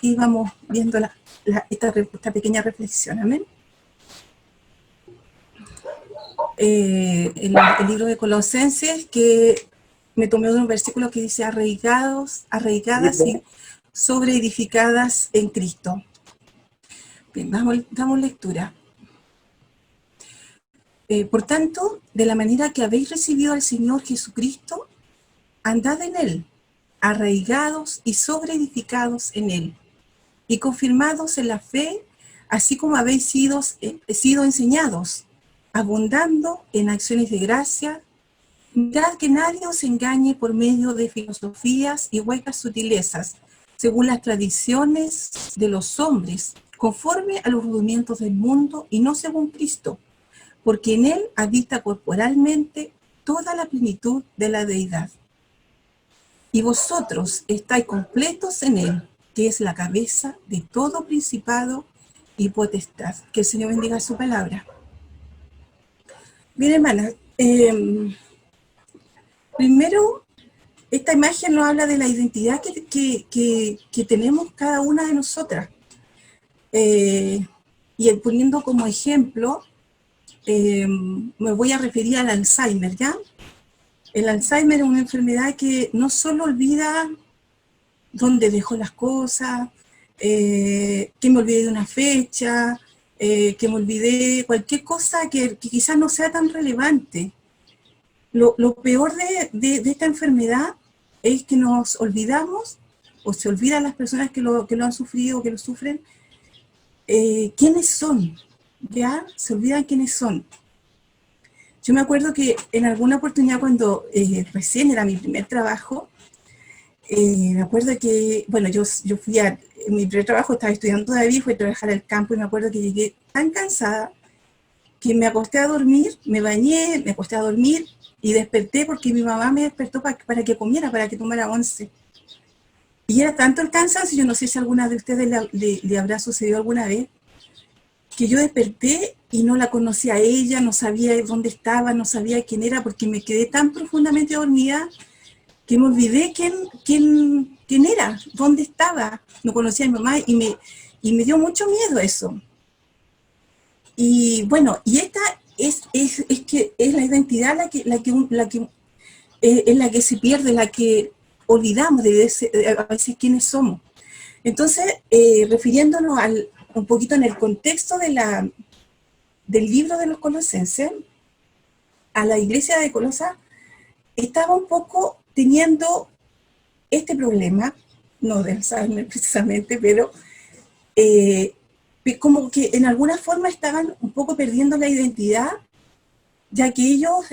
y vamos viendo esta pequeña reflexión. Amén. El libro de Colosenses, que me tomé de un versículo que dice arraigadas y sobreedificadas en Cristo. Bien, damos lectura. Por tanto, de la manera que habéis recibido al Señor Jesucristo, andad en Él, arraigados y sobreedificados en Él, y confirmados en la fe, así como habéis sido enseñados, abundando en acciones de gracia. Mirad que nadie os engañe por medio de filosofías y huecas sutilezas, según las tradiciones de los hombres, conforme a los rudimentos del mundo y no según Cristo, porque en Él habita corporalmente toda la plenitud de la deidad. Y vosotros estáis completos en Él, que es la cabeza de todo principado y potestad. Que el Señor bendiga su palabra. Bien, hermanas, primero, esta imagen nos habla de la identidad que tenemos cada una de nosotras. Y poniendo como ejemplo, me voy a referir al Alzheimer, ¿ya? El Alzheimer es una enfermedad que no solo olvida dónde dejó las cosas, que me olvidé de una fecha, que me olvidé cualquier cosa que quizás no sea tan relevante. Lo peor de esta enfermedad es que nos olvidamos, o se olvidan las personas que lo han sufrido o que lo sufren, quiénes son, ¿ya? Se olvidan quiénes son. Yo me acuerdo que en alguna oportunidad cuando recién era mi primer trabajo, me acuerdo que, bueno, yo fui en mi primer trabajo, estaba estudiando todavía, fui a trabajar al campo y me acuerdo que llegué tan cansada que me acosté a dormir, me bañé, me acosté a dormir y desperté porque mi mamá me despertó para que comiera, para que tomara once. Y era tanto el cansancio, yo no sé si alguna de ustedes le habrá sucedido alguna vez, que yo desperté y no la conocía a ella, no sabía dónde estaba, no sabía quién era, porque me quedé tan profundamente dormida que me olvidé quién era, dónde estaba. No conocía a mi mamá y me dio mucho miedo eso. Y bueno, y esta es que es la identidad es la que se pierde, la que olvidamos a veces quiénes somos. Entonces, refiriéndonos un poquito en el contexto del libro de los Colosenses, a la iglesia de Colosas estaba un poco teniendo este problema, no de Alzheimer precisamente, pero como que en alguna forma estaban un poco perdiendo la identidad, ya que ellos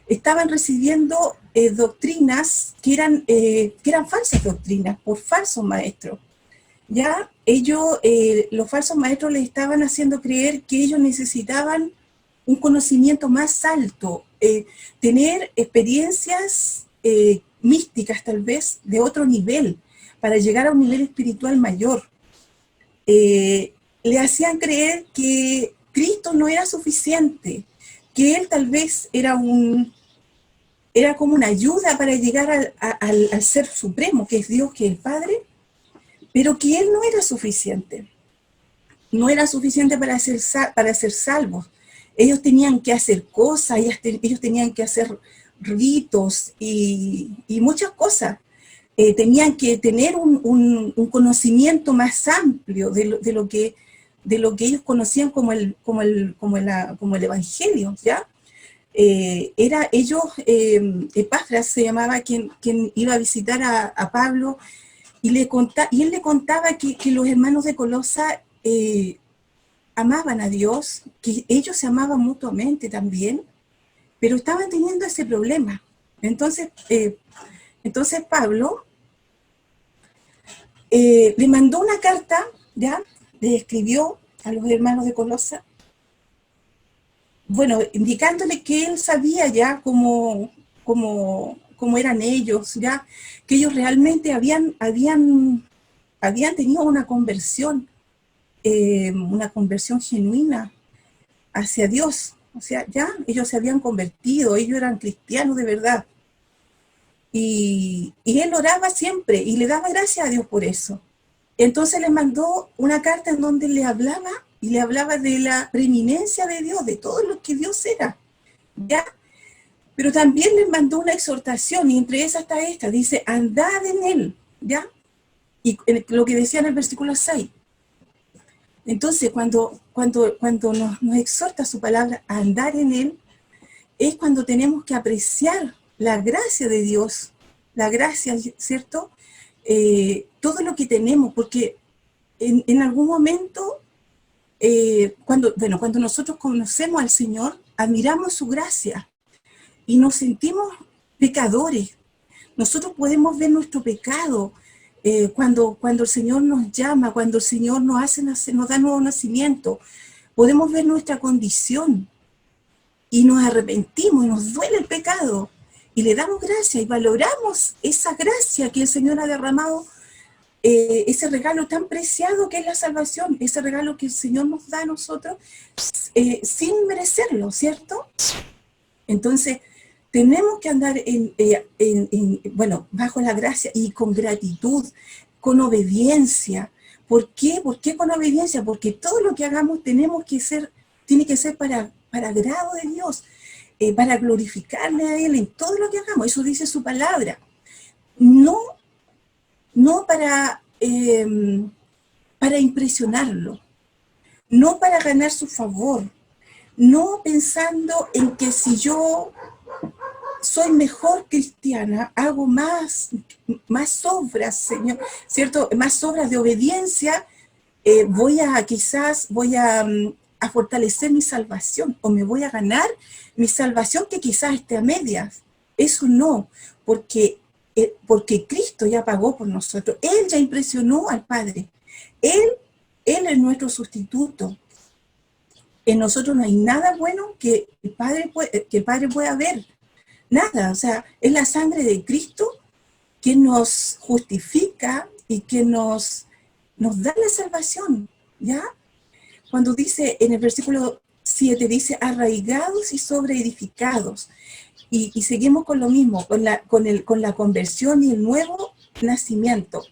estaban recibiendo doctrinas que eran falsas doctrinas por falsos maestros. Ya ellos, los falsos maestros les estaban haciendo creer que ellos necesitaban un conocimiento más alto, tener experiencias místicas tal vez de otro nivel, para llegar a un nivel espiritual mayor. Le hacían creer que Cristo no era suficiente, que Él tal vez era como una ayuda para llegar al Ser Supremo, que es Dios, que es el Padre, pero que Él no era suficiente. No era suficiente para ser salvos. Ellos tenían que hacer cosas, ellos tenían que hacer ritos y muchas cosas. Tenían que tener un conocimiento más amplio de lo que ellos conocían como el Evangelio, ¿ya? Epafras se llamaba quien iba a visitar a Pablo, y él le contaba que los hermanos de Colosa amaban a Dios, que ellos se amaban mutuamente también, pero estaban teniendo ese problema. Entonces Pablo le mandó una carta, ¿ya? Le escribió a los hermanos de Colosa, bueno, indicándole que él sabía ya cómo eran ellos, ya, que ellos realmente habían tenido una conversión genuina hacia Dios. O sea, ya ellos se habían convertido, ellos eran cristianos de verdad. y él oraba siempre y le daba gracias a Dios por eso. Entonces le mandó una carta en donde le hablaba y le hablaba de la preeminencia de Dios, de todo lo que Dios era, ¿ya? Pero también les mandó una exhortación, y entre esas está esta, dice, andad en él, ¿ya? Y lo que decía en el versículo 6. Entonces, cuando nos exhorta su palabra a andar en él, es cuando tenemos que apreciar la gracia de Dios, la gracia, ¿cierto? Todo lo que tenemos, porque en algún momento, cuando nosotros conocemos al Señor, admiramos su gracia y nos sentimos pecadores. Nosotros podemos ver nuestro pecado cuando el Señor nos llama, cuando el Señor nos hace nacer, nos da nuevo nacimiento. Podemos ver nuestra condición y nos arrepentimos y nos duele el pecado y le damos gracia y valoramos esa gracia que el Señor ha derramado, ese regalo tan preciado que es la salvación, ese regalo que el Señor nos da a nosotros sin merecerlo, ¿cierto? Entonces, tenemos que andar bajo la gracia y con gratitud, con obediencia. ¿Por qué? ¿Por qué con obediencia? Porque todo lo que hagamos tiene que ser para agrado de Dios, para glorificarle a Él en todo lo que hagamos. Eso dice su palabra. No, no para impresionarlo, no para ganar su favor, no pensando en que si yo soy mejor cristiana, hago más obras, Señor, ¿cierto? Más obras de obediencia, voy a fortalecer mi salvación o me voy a ganar mi salvación que quizás esté a medias. Eso no, porque Cristo ya pagó por nosotros. Él ya impresionó al Padre. Él, Él es nuestro sustituto. En nosotros no hay nada bueno que el Padre pueda ver. Nada, o sea, es la sangre de Cristo que nos justifica y que nos da la salvación, ¿ya? Cuando dice, en el versículo 7, dice, arraigados y sobreedificados. Y seguimos con lo mismo, con la conversión y el nuevo nacimiento.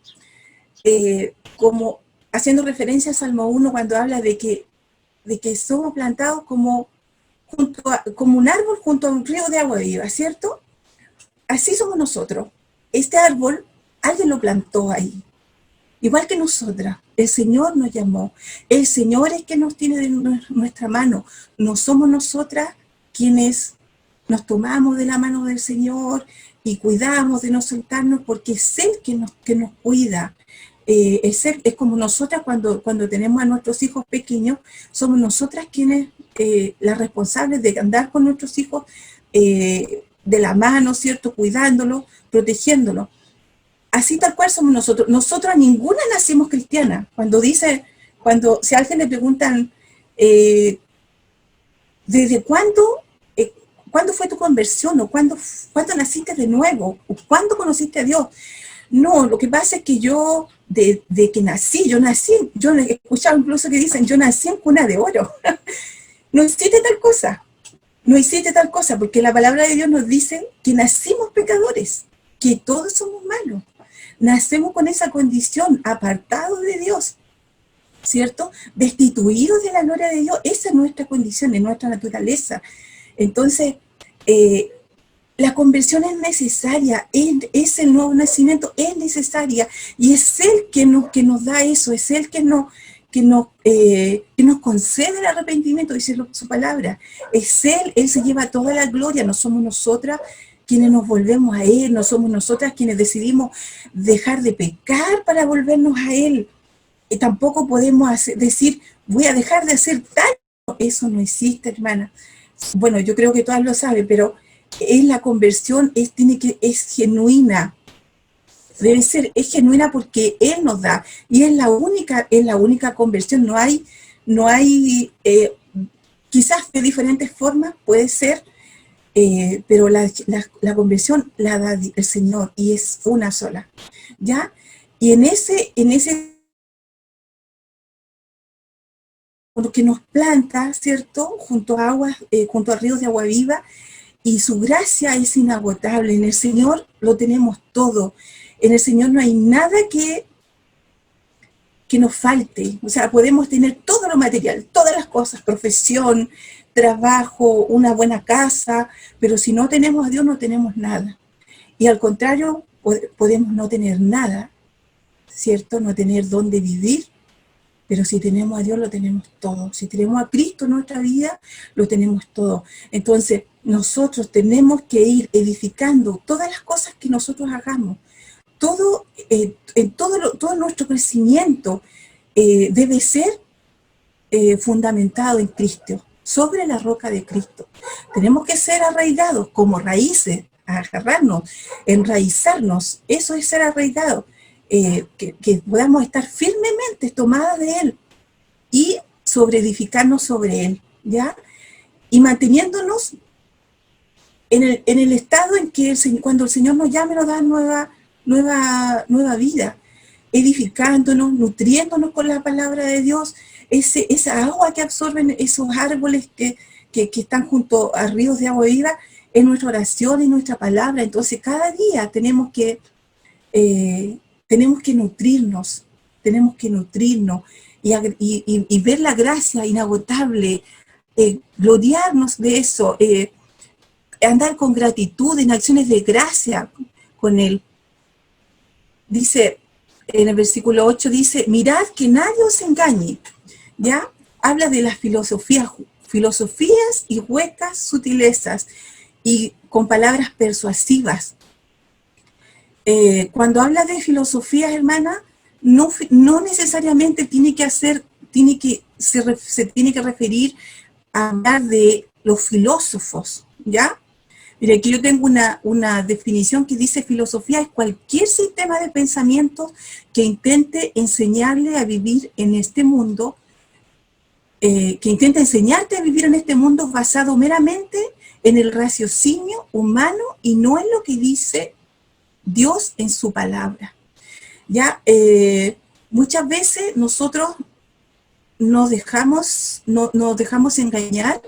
Como haciendo referencia a Salmo 1 cuando habla de que somos plantados como un árbol junto a un río de agua viva, ¿cierto? Así somos nosotros. Este árbol, alguien lo plantó ahí, igual que nosotras. El Señor nos llamó. El Señor es quien nos tiene de nuestra mano. No somos nosotras quienes nos tomamos de la mano del Señor y cuidamos de no soltarnos, porque es Él que nos cuida. Es como nosotras cuando tenemos a nuestros hijos pequeños, somos nosotras quienes, las responsables de andar con nuestros hijos de la mano, ¿cierto? Cuidándolos, protegiéndolos. Así tal cual somos nosotros. Nosotros ninguna nacimos cristiana. Si a alguien le preguntan, ¿desde cuándo fue tu conversión? ¿O cuándo naciste de nuevo? ¿O cuándo conociste a Dios? No, lo que pasa es que yo, de que yo he escuchado incluso que dicen, yo nací en cuna de oro. No existe tal cosa. No existe tal cosa, porque la palabra de Dios nos dice que nacimos pecadores, que todos somos malos. Nacemos con esa condición, apartados de Dios, ¿cierto? Destituidos de la gloria de Dios. Esa es nuestra condición, es nuestra naturaleza. Entonces, la conversión es necesaria, es el nuevo nacimiento, es necesaria, y es Él que nos da eso, es Él que nos concede el arrepentimiento, dice su palabra. Es Él se lleva toda la gloria, no somos nosotras quienes nos volvemos a Él, no somos nosotras quienes decidimos dejar de pecar para volvernos a Él. Y tampoco podemos decir, voy a dejar de hacer tal. Eso no existe, hermana. Bueno, yo creo que todas lo saben, pero la conversión es genuina. Es genuina porque Él nos da, y es la única conversión. No hay quizás de diferentes formas, puede ser, pero la conversión la da el Señor, y es una sola, ¿ya? Y en ese que nos planta, ¿cierto? Junto a ríos de agua viva, y su gracia es inagotable. En el Señor lo tenemos todo. En el Señor no hay nada que nos falte. O sea, podemos tener todo lo material, todas las cosas, profesión, trabajo, una buena casa, pero si no tenemos a Dios no tenemos nada. Y al contrario, podemos no tener nada, ¿cierto? No tener dónde vivir, pero si tenemos a Dios lo tenemos todo. Si tenemos a Cristo en nuestra vida, lo tenemos todo. Entonces, nosotros tenemos que ir edificando todas las cosas que nosotros hagamos. Todo nuestro crecimiento debe ser fundamentado en Cristo, sobre la roca de Cristo. Tenemos que ser arraigados como raíces, agarrarnos, enraizarnos. Eso es ser arraigados. Que podamos estar firmemente tomadas de Él y edificarnos sobre Él, ¿ya? Y manteniéndonos en el estado en que cuando el Señor nos llame nos da nueva vida, edificándonos, nutriéndonos con la palabra de Dios, esa agua que absorben esos árboles que están junto a ríos de agua viva, en nuestra oración, en nuestra palabra. Entonces cada día tenemos que nutrirnos y ver la gracia inagotable, gloriarnos de eso, andar con gratitud en acciones de gracia con Él. Dice, en el versículo 8 dice, mirad que nadie os engañe, ¿ya? Habla de las filosofías y huecas sutilezas y con palabras persuasivas. Cuando habla de filosofías, hermana, no necesariamente se tiene que referir a hablar de los filósofos, ¿ya? Mira, aquí yo tengo una definición que dice: filosofía es cualquier sistema de pensamiento que intente enseñarle a vivir en este mundo, que intenta enseñarte a vivir en este mundo basado meramente en el raciocinio humano y no en lo que dice Dios en su palabra. Ya, muchas veces nosotros nos dejamos engañar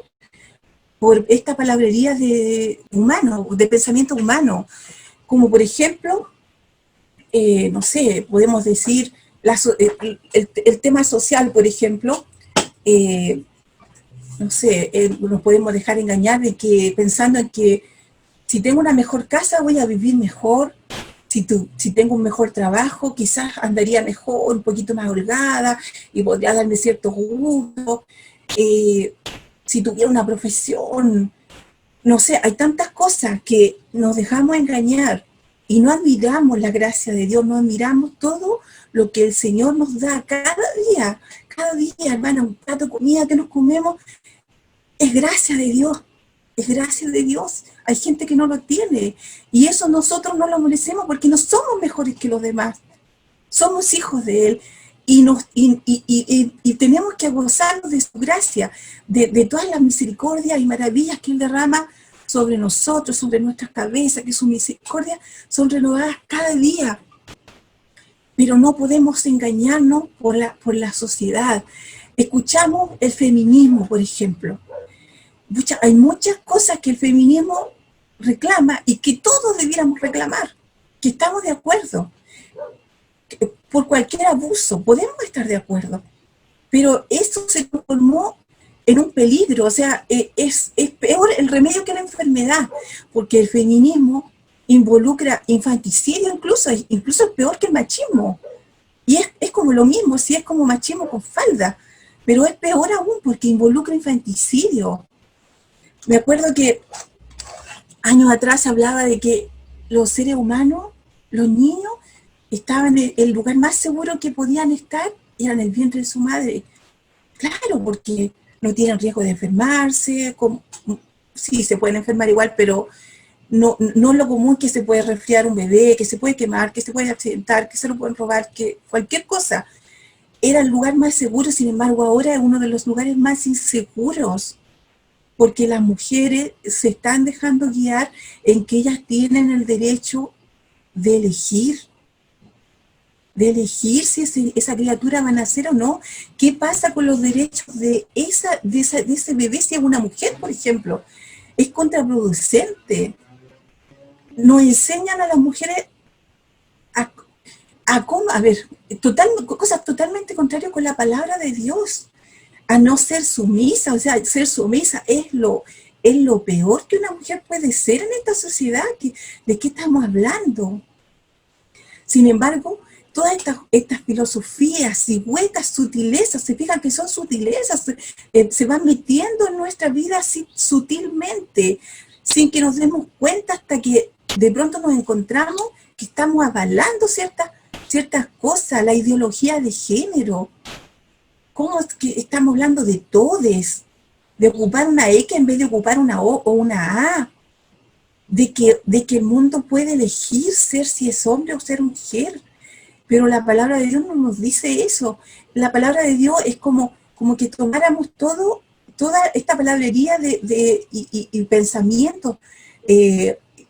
por esta palabrería de pensamiento humano, como por ejemplo, no sé, podemos decir el tema social, por ejemplo, no sé, nos podemos dejar engañar de que pensando en que si tengo una mejor casa voy a vivir mejor, si tengo un mejor trabajo quizás andaría mejor, un poquito más holgada y podría darme cierto gusto, si tuviera una profesión, no sé, hay tantas cosas que nos dejamos engañar y no admiramos la gracia de Dios, no admiramos todo lo que el Señor nos da cada día, hermana, un plato de comida que nos comemos, es gracia de Dios, es gracia de Dios. Hay gente que no lo tiene y eso nosotros no lo merecemos porque no somos mejores que los demás, somos hijos de Él. Y tenemos que gozarnos de su gracia, de todas las misericordias y maravillas que Él derrama sobre nosotros, sobre nuestras cabezas, que sus misericordias son renovadas cada día. Pero no podemos engañarnos por la sociedad. Escuchamos el feminismo, por ejemplo. Hay muchas cosas que el feminismo reclama y que todos debiéramos reclamar, que estamos de acuerdo. Por cualquier abuso, podemos estar de acuerdo, pero eso se transformó en un peligro, o sea, es peor el remedio que la enfermedad, porque el feminismo involucra infanticidio incluso es peor que el machismo, y es como lo mismo, si es como machismo con falda, pero es peor aún porque involucra infanticidio. Me acuerdo que años atrás se hablaba de que los seres humanos, los niños, estaban en el lugar más seguro que podían estar, era en el vientre de su madre. Claro, porque no tienen riesgo de enfermarse, sí, se pueden enfermar igual, pero no lo común que se puede resfriar un bebé, que se puede quemar, que se puede accidentar, que se lo pueden robar, que cualquier cosa. Era el lugar más seguro, sin embargo ahora es uno de los lugares más inseguros, porque las mujeres se están dejando guiar en que ellas tienen el derecho de elegir si esa criatura va a nacer o no. ¿Qué pasa con los derechos de ese bebé si es una mujer, por ejemplo? es contraproducente. Nos enseñan a las mujeres a ver, cosas totalmente contrarias con la palabra de Dios, a no ser sumisa. O sea, ser sumisa es lo peor que una mujer puede ser en esta sociedad. ¿De qué estamos hablando? Sin embargo, todas estas filosofías y huecas sutilezas, se fijan que son sutilezas, se van metiendo en nuestra vida así sutilmente, sin que nos demos cuenta, hasta que de pronto nos encontramos que estamos avalando ciertas cosas, la ideología de género. ¿Cómo es que estamos hablando de todes? De ocupar una X en vez de ocupar una O o una A. De que el mundo puede elegir ser si es hombre o ser mujer. Pero la palabra de Dios no nos dice eso. La palabra de Dios es como que tomáramos toda esta palabrería y pensamiento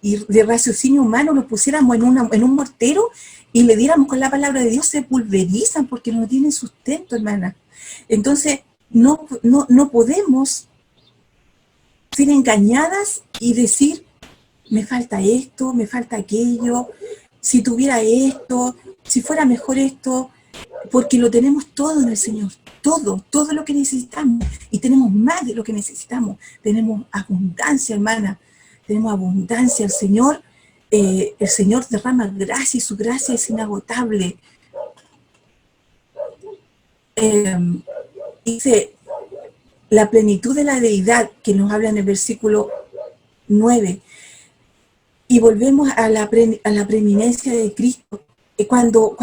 y de raciocinio humano, lo pusiéramos en un mortero y le diéramos con la palabra de Dios, se pulverizan porque no tienen sustento, hermana. Entonces, no podemos ser engañadas y decir, me falta esto, me falta aquello, si tuviera esto, si fuera mejor esto, porque lo tenemos todo en el Señor, todo lo que necesitamos, y tenemos más de lo que necesitamos, tenemos abundancia, hermana, tenemos abundancia. El Señor derrama gracia y su gracia es inagotable. Dice, la plenitud de la deidad, que nos habla en el versículo 9, y volvemos a la preeminencia de Cristo. Cuando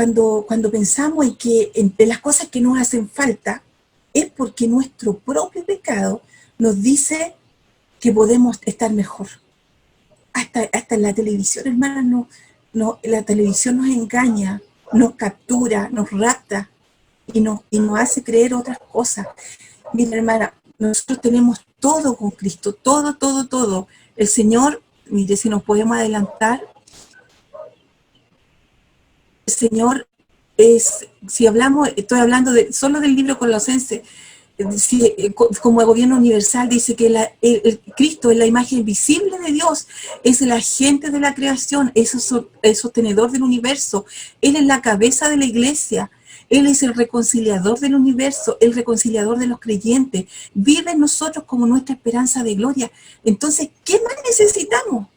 pensamos en las cosas que nos hacen falta, es porque nuestro propio pecado nos dice que podemos estar mejor. Hasta en la televisión, hermano, la televisión nos engaña, nos captura, nos rapta y nos hace creer otras cosas. Mira, hermana, nosotros tenemos todo con Cristo, todo. El Señor, mire, si nos podemos adelantar, el Señor estoy hablando solo del libro Colosenses, como el gobierno universal, dice que el Cristo es la imagen visible de Dios, es el agente de la creación, es el sostenedor del universo, Él es la cabeza de la iglesia, Él es el reconciliador del universo, el reconciliador de los creyentes, vive en nosotros como nuestra esperanza de gloria. Entonces, ¿qué más necesitamos?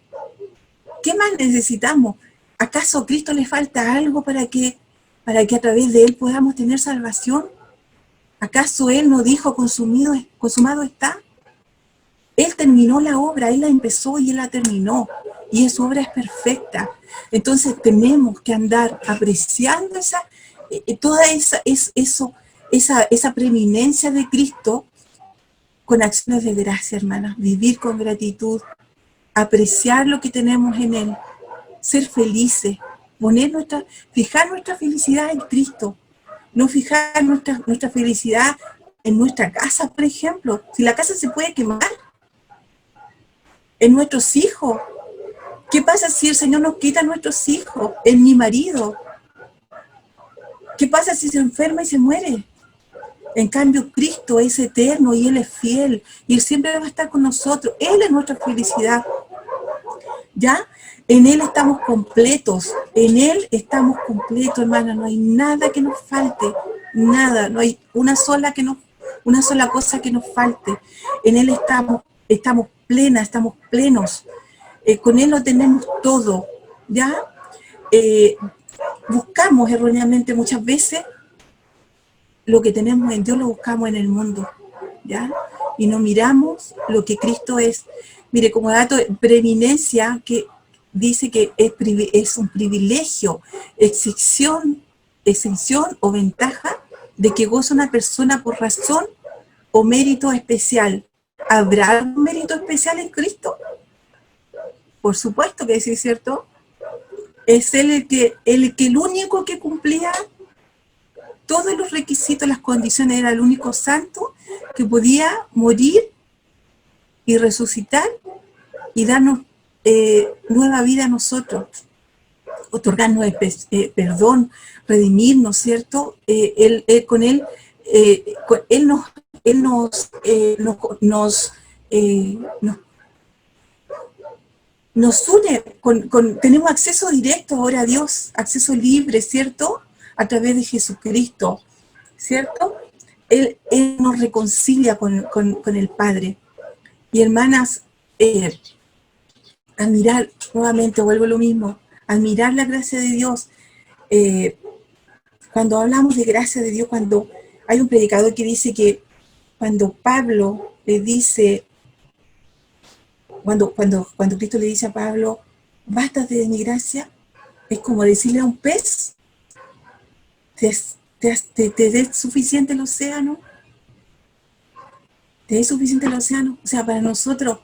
¿Qué más necesitamos? ¿Acaso a Cristo le falta algo para que a través de Él podamos tener salvación? ¿Acaso Él no dijo consumado está? Él terminó la obra, Él la empezó y Él la terminó. Y su obra es perfecta. Entonces tenemos que andar apreciando toda esa preeminencia de Cristo con acciones de gracia, hermanas. Vivir con gratitud, apreciar lo que tenemos en Él, ser felices, fijar nuestra felicidad en Cristo. No fijar nuestra felicidad en nuestra casa, por ejemplo. Si la casa se puede quemar, en nuestros hijos. ¿Qué pasa si el Señor nos quita a nuestros hijos? En mi marido. ¿Qué pasa si se enferma y se muere? En cambio, Cristo es eterno y Él es fiel. Y Él siempre va a estar con nosotros. Él es nuestra felicidad. ¿Ya? En Él estamos completos. En Él estamos completos, hermana. No hay nada que nos falte. Nada. No hay una sola cosa que nos falte. En Él estamos plenas, estamos plenos. Con Él lo tenemos todo. ¿Ya? Buscamos erróneamente muchas veces lo que tenemos en Dios, lo buscamos en el mundo. ¿Ya? Y no miramos lo que Cristo es. Mire, como dato de preeminencia, que dice que es un privilegio, excepción o ventaja de que goza una persona por razón o mérito especial. ¿Habrá un mérito especial en Cristo? Por supuesto que sí, ¿cierto? Es Él el único que cumplía todos los requisitos, las condiciones, era el único santo que podía morir y resucitar y darnos nueva vida a nosotros, otorgarnos perdón, redimirnos, ¿cierto? Él nos nos une, tenemos acceso directo ahora a Dios, acceso libre, ¿cierto? A través de Jesucristo, ¿cierto? Él nos reconcilia con el Padre. Y hermanas, admirar, nuevamente vuelvo a lo mismo, admirar la gracia de Dios. Cuando hablamos de gracia de Dios, cuando hay un predicador que dice que cuando Pablo le dice, cuando Cristo le dice a Pablo, bástate de mi gracia, es como decirle a un pez, te es suficiente el océano, te es suficiente el océano. O sea, para nosotros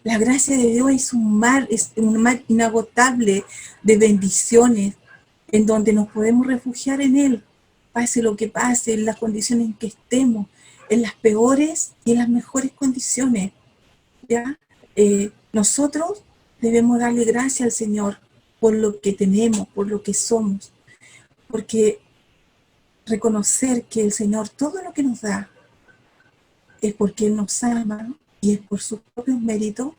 la gracia de Dios es un mar inagotable de bendiciones, en donde nos podemos refugiar en Él, pase lo que pase, en las condiciones en que estemos, en las peores y en las mejores condiciones, ¿ya? Nosotros debemos darle gracias al Señor por lo que tenemos, por lo que somos, porque reconocer que el Señor todo lo que nos da es porque Él nos ama y es por sus propios méritos.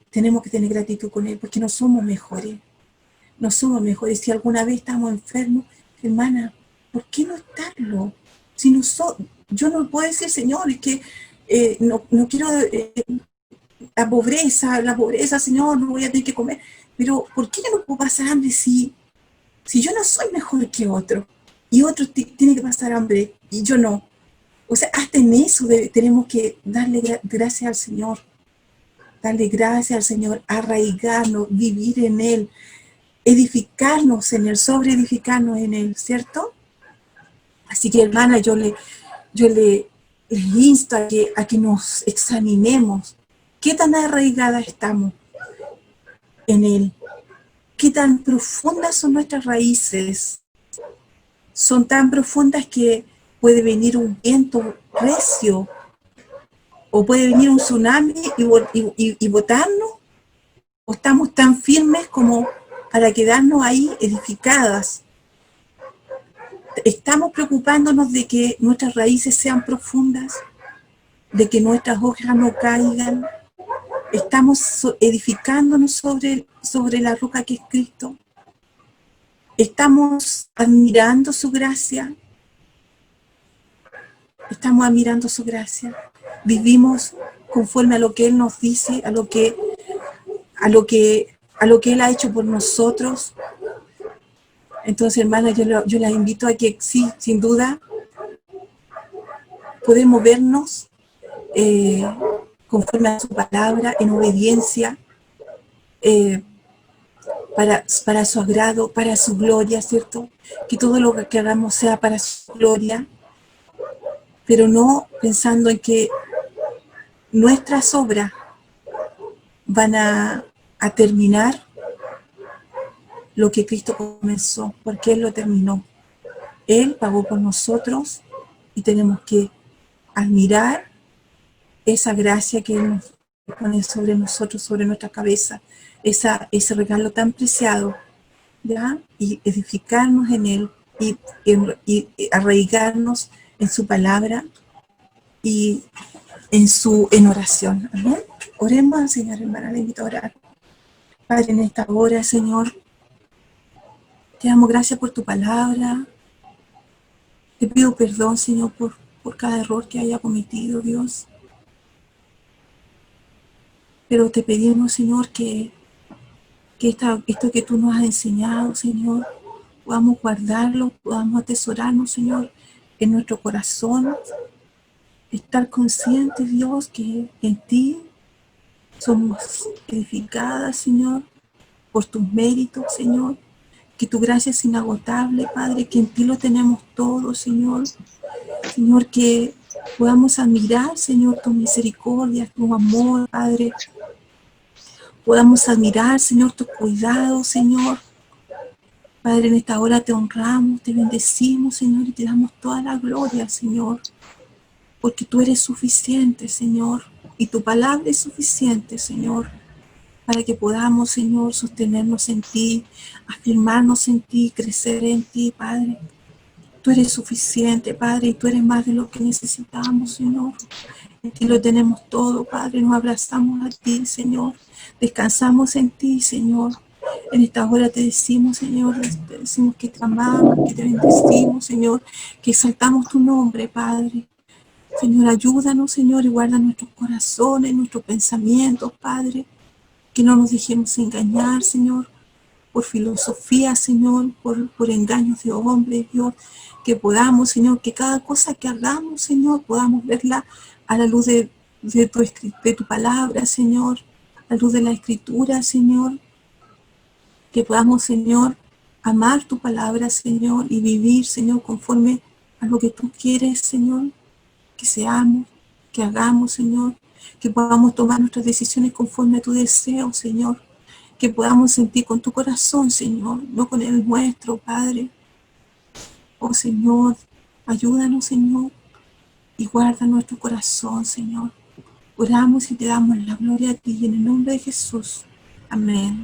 Tenemos que tener gratitud con Él, porque no somos mejores. No somos mejores. Si alguna vez estamos enfermos, hermana, ¿por qué no estarlo? Si no yo no puedo decir, Señor, es que no quiero la pobreza, Señor, no voy a tener que comer. Pero ¿por qué yo no puedo pasar hambre si yo no soy mejor que otro? Y otro tiene que pasar hambre y yo no. O sea, hasta en eso tenemos que darle gracias al Señor. Darle gracias al Señor, arraigarnos, vivir en Él, edificarnos en Él, sobreedificarnos en Él, ¿cierto? Así que, hermana, yo le insto a que nos examinemos. ¿Qué tan arraigadas estamos en Él? ¿Qué tan profundas son nuestras raíces? Son tan profundas que puede venir un viento recio, o puede venir un tsunami y botarnos, o estamos tan firmes como para quedarnos ahí edificadas. Estamos preocupándonos de que nuestras raíces sean profundas, de que nuestras hojas no caigan. Estamos edificándonos sobre la roca que es Cristo. Estamos admirando su gracia. Estamos admirando su gracia. Vivimos conforme a lo que Él nos dice, a lo que Él ha hecho por nosotros. Entonces, hermana, yo las invito a que sí, sin duda, podemos vernos conforme a su palabra, en obediencia, para su agrado, para su gloria, ¿cierto? Que todo lo que hagamos sea para su gloria, pero no pensando en que nuestras obras van a terminar lo que Cristo comenzó, porque Él lo terminó. Él pagó por nosotros y tenemos que admirar esa gracia que Él nos pone sobre nosotros, sobre nuestra cabeza, ese regalo tan preciado, ¿ya? Y edificarnos en Él y arraigarnos en su palabra y en oración. ¿Amén? Oremos al Señor, hermana, le invito a orar. Padre, en esta hora, Señor, te damos gracias por tu palabra. Te pido perdón, Señor, por cada error que haya cometido, Dios. Pero te pedimos, Señor, que esto que tú nos has enseñado, Señor, podamos guardarlo, podamos atesorarnos, Señor, en nuestro corazón. Estar conscientes, Dios, que en ti somos edificadas, Señor, por tus méritos, Señor. Que tu gracia es inagotable, Padre, que en ti lo tenemos todo, Señor. Señor, que podamos admirar, Señor, tu misericordia, tu amor, Padre. Podamos admirar, Señor, tu cuidado, Señor. Padre, en esta hora te honramos, te bendecimos, Señor, y te damos toda la gloria, Señor. Porque tú eres suficiente, Señor, y tu palabra es suficiente, Señor, para que podamos, Señor, sostenernos en ti, afirmarnos en ti, crecer en ti, Padre. Tú eres suficiente, Padre, y tú eres más de lo que necesitamos, Señor. En ti lo tenemos todo, Padre. Nos abrazamos a ti, Señor. Descansamos en ti, Señor. En esta hora te decimos, Señor, te decimos que te amamos, que te bendecimos, Señor, que exaltamos tu nombre, Padre. Señor, ayúdanos, Señor, y guarda nuestros corazones, nuestros pensamientos, Padre. Que no nos dejemos engañar, Señor, por filosofía, Señor, por engaños de hombres, Dios. Que podamos, Señor, que cada cosa que hagamos, Señor, podamos verla a la luz de tu palabra, Señor, a la luz de la Escritura, Señor. Que podamos, Señor, amar tu palabra, Señor, y vivir, Señor, conforme a lo que tú quieres, Señor, que seamos, que hagamos, Señor, que podamos tomar nuestras decisiones conforme a tu deseo, Señor, que podamos sentir con tu corazón, Señor, no con el nuestro, Padre. Oh, Señor, ayúdanos, Señor, y guarda nuestro corazón, Señor. Oramos y te damos la gloria a ti en el nombre de Jesús. Amén.